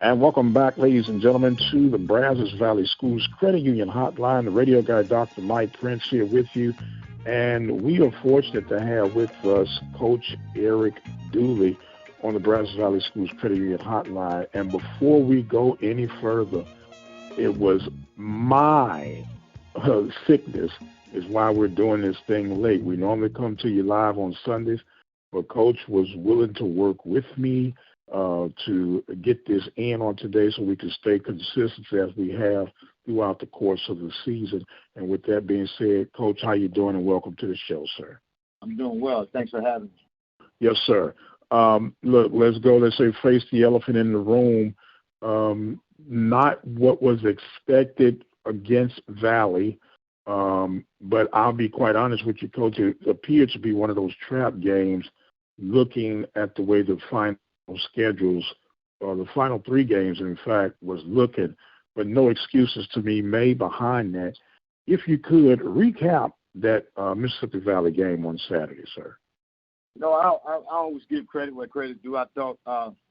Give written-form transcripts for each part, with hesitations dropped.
And welcome back, ladies and gentlemen, to the Brazos Valley Schools Credit Union Hotline. The radio guy, Dr. Mike Prince, here with you. And we are fortunate to have with us Coach Eric Dooley on the Brazos Valley Schools Credit Union Hotline. And before we go any further, it was my sickness is why we're doing this thing late. We normally come to you live on Sundays, but Coach was willing to work with me to get this in on today so we can stay consistent as we have throughout the course of the season. And with that being said, Coach, how you doing, and welcome to the show, sir. I'm doing well. Thanks for having me. Yes, sir. Look, let's go. Let's say face the elephant in the room. Not what was expected against Valley, but I'll be quite honest with you, Coach. It appeared to be one of those trap games looking at the way the final schedules, or the final three games, in fact, was looking, but no excuses to be made behind that. If you could recap that Mississippi Valley game on Saturday, sir. I always give credit where credit's due. I thought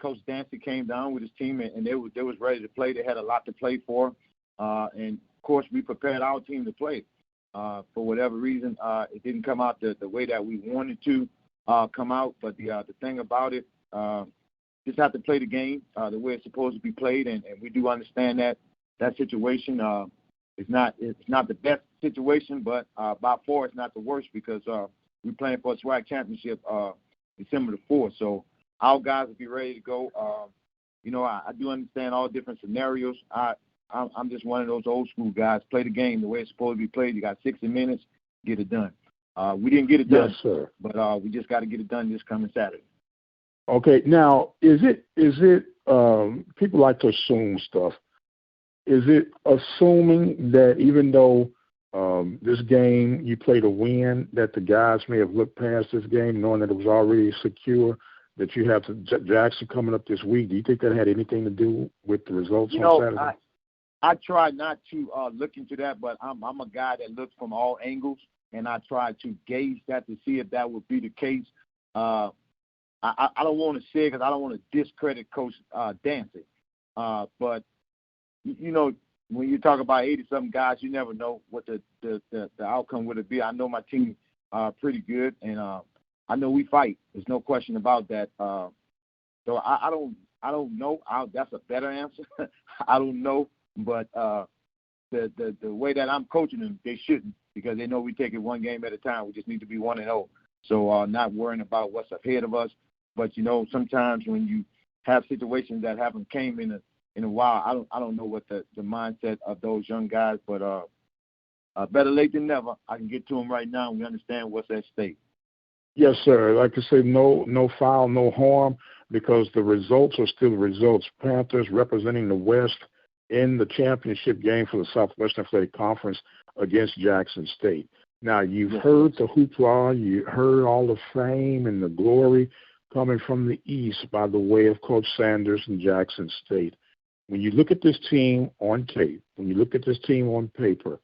Coach Dancy came down with his team, and they was ready to play. They had a lot to play for, and of course we prepared our team to play. For whatever reason, it didn't come out the way that we wanted to come out. But the thing about it, just have to play the game the way it's supposed to be played, and we do understand that situation is not the best situation, but by far it's not the worst, because we're playing for a SWAC championship December the 4th. So our guys will be ready to go. I do understand all different scenarios. I'm just one of those old school guys. Play the game the way it's supposed to be played. You got 60 minutes, get it done. We didn't get it done, yes, sir, but we just got to get it done this coming Saturday. Okay, now is it people like to assume stuff. Is it assuming that even though this game you play to win, that the guys may have looked past this game knowing that it was already secure, that you have to Jackson coming up this week? Do you think that had anything to do with the results on Saturday? I try not to look into that, but I'm a guy that looks from all angles, and I try to gauge that to see if that would be the case. I don't want to say it because I don't want to discredit Coach Dancy. But, when you talk about 80-something guys, you never know what the outcome would be. I know my team pretty good, and I know we fight. There's no question about that. So I don't know. That's a better answer. I don't know. But the way that I'm coaching them, they shouldn't, because they know we take it one game at a time. We just need to be 1-0. So not worrying about what's ahead of us. But, sometimes when you have situations that haven't came in a while, I don't know what the mindset of those young guys, but better late than never. I can get to them right now, and we understand what's at stake. Yes, sir. Like I say, no foul, no harm, because the results are still the results. Panthers representing the West in the championship game for the Southwestern Athletic Conference against Jackson State. Now, you've heard the hoopla, you heard all the fame and the glory coming from the East by the way of Coach Sanders and Jackson State. When you look at this team on tape, when you look at this team on paper,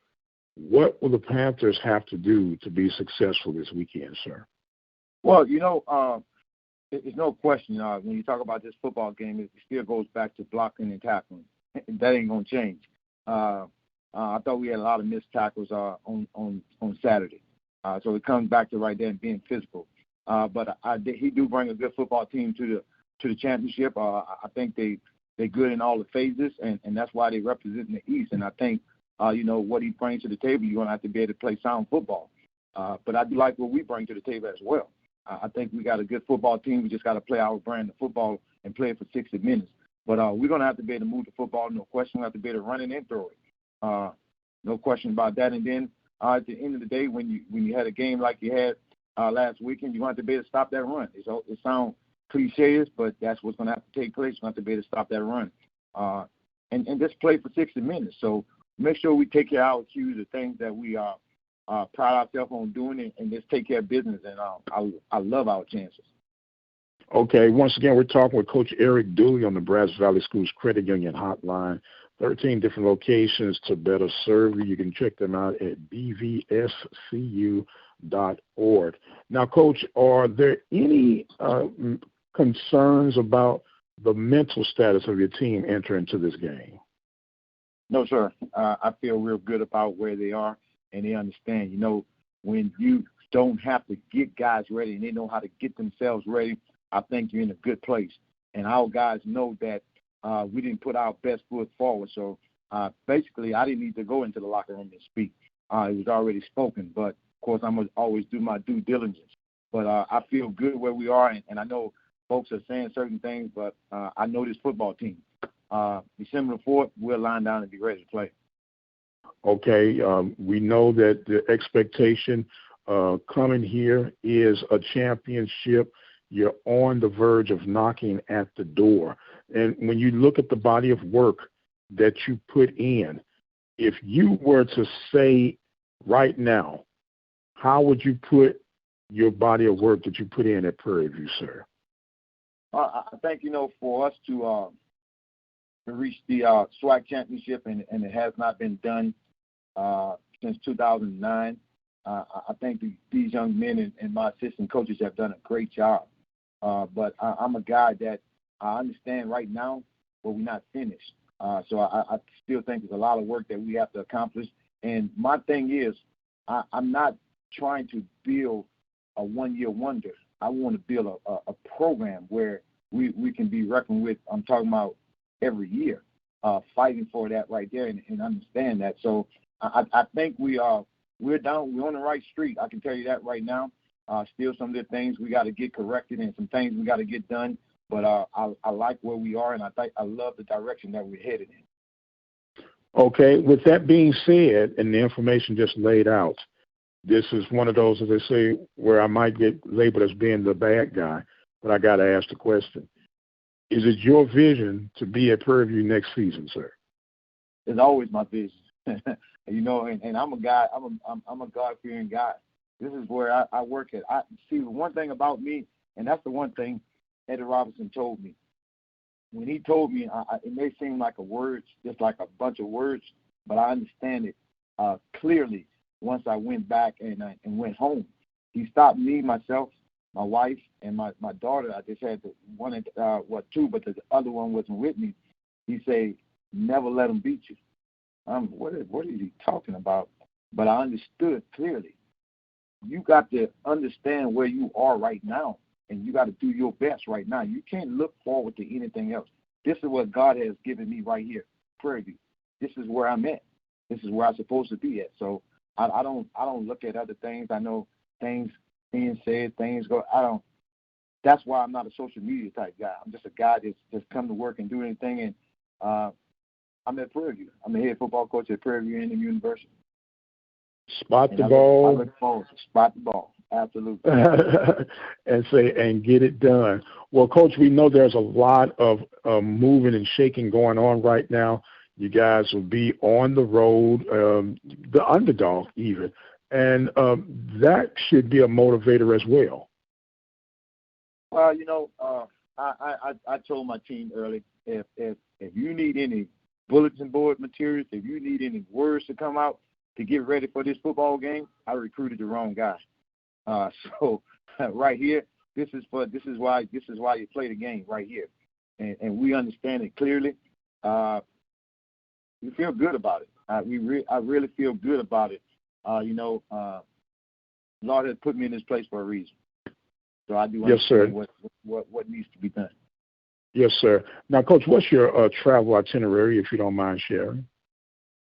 what will the Panthers have to do to be successful this weekend, sir? Well, there's no question. When you talk about this football game, it still goes back to blocking and tackling. That ain't going to change. I thought we had a lot of missed tackles on Saturday. So it comes back to right there and being physical. But he do bring a good football team to the championship. I think they're good in all the phases, and that's why they represent the East. And I think, what he brings to the table, you're going to have to be able to play sound football. But I do like what we bring to the table as well. I think we got a good football team. We just got to play our brand of football and play it for 60 minutes. But we're going to have to be able to move the football, no question. We have to be able to run it and throw it. No question about that. And then at the end of the day, when you had a game like you had last weekend, you're going to have to be able to stop that run. It sounds cliches, but that's what's going to have to take place. You're going to have to be able to stop that run and just play for 60 minutes. So make sure we take care of our cues, the things that we pride ourselves on doing it, and just take care of business. And I love our chances. Okay, once again, we're talking with Coach Eric Dooley on the Brazos Valley Schools Credit Union Hotline. 13 different locations to better serve you. You can check them out at bvscu.org. Now, Coach, are there any concerns about the mental status of your team enter into this game? No, sir. I feel real good about where they are, and they understand. You know, when you don't have to get guys ready and they know how to get themselves ready, I think you're in a good place. And our guys know that we didn't put our best foot forward. So basically, I didn't need to go into the locker room and speak. It was already spoken. But, of course, I'm going to always do my due diligence. But I feel good where we are, and I know folks are saying certain things, but I know this football team. December 4th, we'll line down and be ready to play. Okay. We know that the expectation coming here is a championship. You're on the verge of knocking at the door. And when you look at the body of work that you put in, if you were to say right now, how would you put your body of work that you put in at Prairie View, sir? I think, you know, for us to reach the SWAC championship, and it has not been done since 2009, I think these young men and my assistant coaches have done a great job. But I'm a guy that I understand right now, but we're not finished. So I still think there's a lot of work that we have to accomplish. And my thing is, I'm not trying to build a one-year wonder. I want to build a program where we can be reckoned with. I'm talking about every year, fighting for that right there, and understand that. So I think we're on the right street. I can tell you that right now. Still some of the things we got to get corrected and some things we got to get done. But I like where we are, and I love the direction that we're headed in. Okay. With that being said, and the information just laid out, this is one of those, as they say, where I might get labeled as being the bad guy, but I got to ask the question. Is it your vision to be at Prairie View next season, sir? It's always my vision. You know, and I'm a guy, I'm a God-fearing guy. This is where I work at. I see one thing about me, and that's the one thing Eddie Robinson told me. When he told me, it may seem like a words, just like a bunch of words, but I understand it clearly once I went back and went home. He stopped me, myself, my wife, and my daughter. I just had two, but the other one wasn't with me. He said, never let them beat you. What is he talking about? But I understood clearly. You got to understand where you are right now, and you got to do your best right now. You can't look forward to anything else. This is what God has given me right here, Prairie View. This is where I'm at. This is where I'm supposed to be at. So I don't look at other things. I know things being said, things go. That's why I'm not a social media type guy. I'm just a guy that's just come to work and do anything. And I'm at Prairie View. I'm the head football coach at Prairie View A&M University. Spot the ball. I look forward to spot the ball. Absolutely. and get it done. Well, Coach, we know there's a lot of moving and shaking going on right now. You guys will be on the road, the underdog even, and that should be a motivator as well. Well, you know, I told my team early, if you need any bulletin board materials, if you need any words to come out to get ready for this football game, I recruited the wrong guy. So right here, this is why you play the game right here, and we understand it clearly. We feel good about it. I really feel good about it. You know, Lord has put me in this place for a reason. So I do understand what needs to be done. Yes, sir. Now, Coach, what's your travel itinerary, if you don't mind sharing?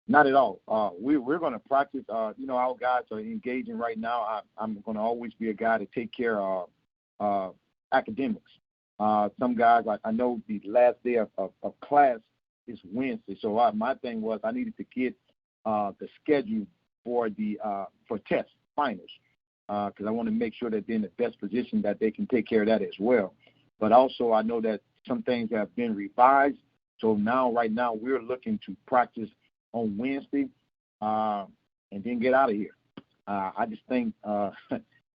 Not at all. We're going to practice. You know, our guys are engaging right now. I'm going to always be a guy to take care of academics. Some guys, I know the last day of class is Wednesday. So my thing was I needed to get the schedule for test finals because I want to make sure that they're in the best position that they can take care of that as well. But also I know that some things have been revised. So right now, we're looking to practice on Wednesday and then get out of here. I just think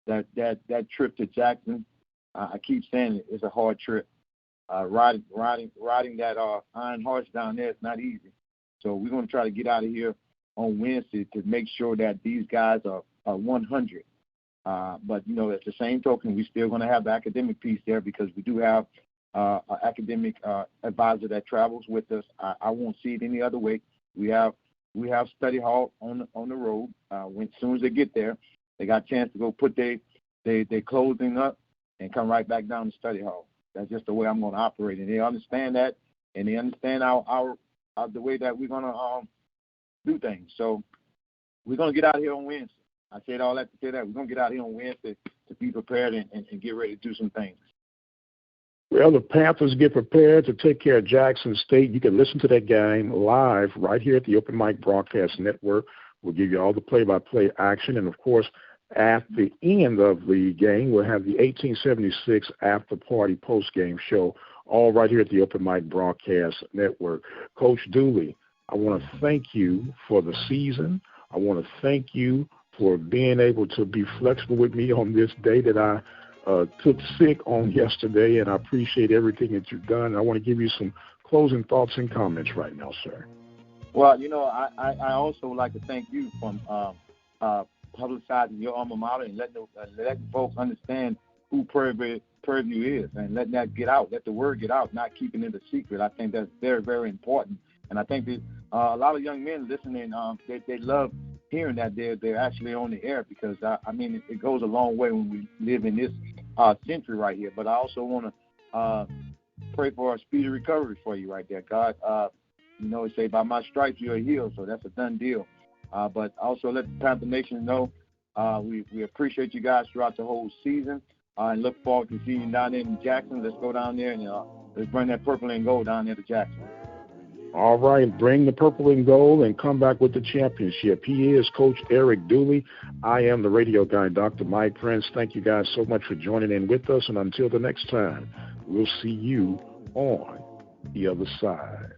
that trip to Jackson, I keep saying it's a hard trip. Riding that iron horse down there is not easy. So we're going to try to get out of here on Wednesday to make sure that these guys are 100. But, you know, at the same token, we're still going to have the academic piece there because we do have academic advisor that travels with us. I won't see it any other way. We have study hall on the road. As soon as they get there, they got a chance to go put their clothing up and come right back down to study hall. That's just the way I'm going to operate, and they understand that, and they understand our the way that we're going to do things. So we're going to get out here on Wednesday. I said all that to say that we're going to get out here on Wednesday to be prepared and get ready to do some things. Well, the Panthers get prepared to take care of Jackson State. You can listen to that game live right here at the Open Mic Broadcast Network. We'll give you all the play-by-play action. And, of course, at the end of the game, we'll have the 1876 after-party post-game show, all right here at the Open Mic Broadcast Network. Coach Dooley, I want to thank you for the season. I want to thank you for being able to be flexible with me on this day that I took sick on yesterday, and I appreciate everything that you've done. I want to give you some closing thoughts and comments right now, sir. Well, I also like to thank you for publicizing your alma mater and letting folks understand who Prairie View is, and letting that get out, let the word get out, not keeping it a secret. I think that's very, very important. And I think that a lot of young men listening, they love hearing that they're actually on the air, because, it goes a long way when we live in this century right here. But I also want to pray for a speedy recovery for you right there. God, say by my stripes you're healed, so that's a done deal. But also let the Panther Nation know we appreciate you guys throughout the whole season, and look forward to seeing you down there in Jackson. Let's go down there and let's bring that purple and gold down there to Jackson. All right, bring the purple and gold and come back with the championship. He is Coach Eric Dooley. I am the radio guy, Dr. Mike Prince. Thank you guys so much for joining in with us, and until the next time, we'll see you on the other side.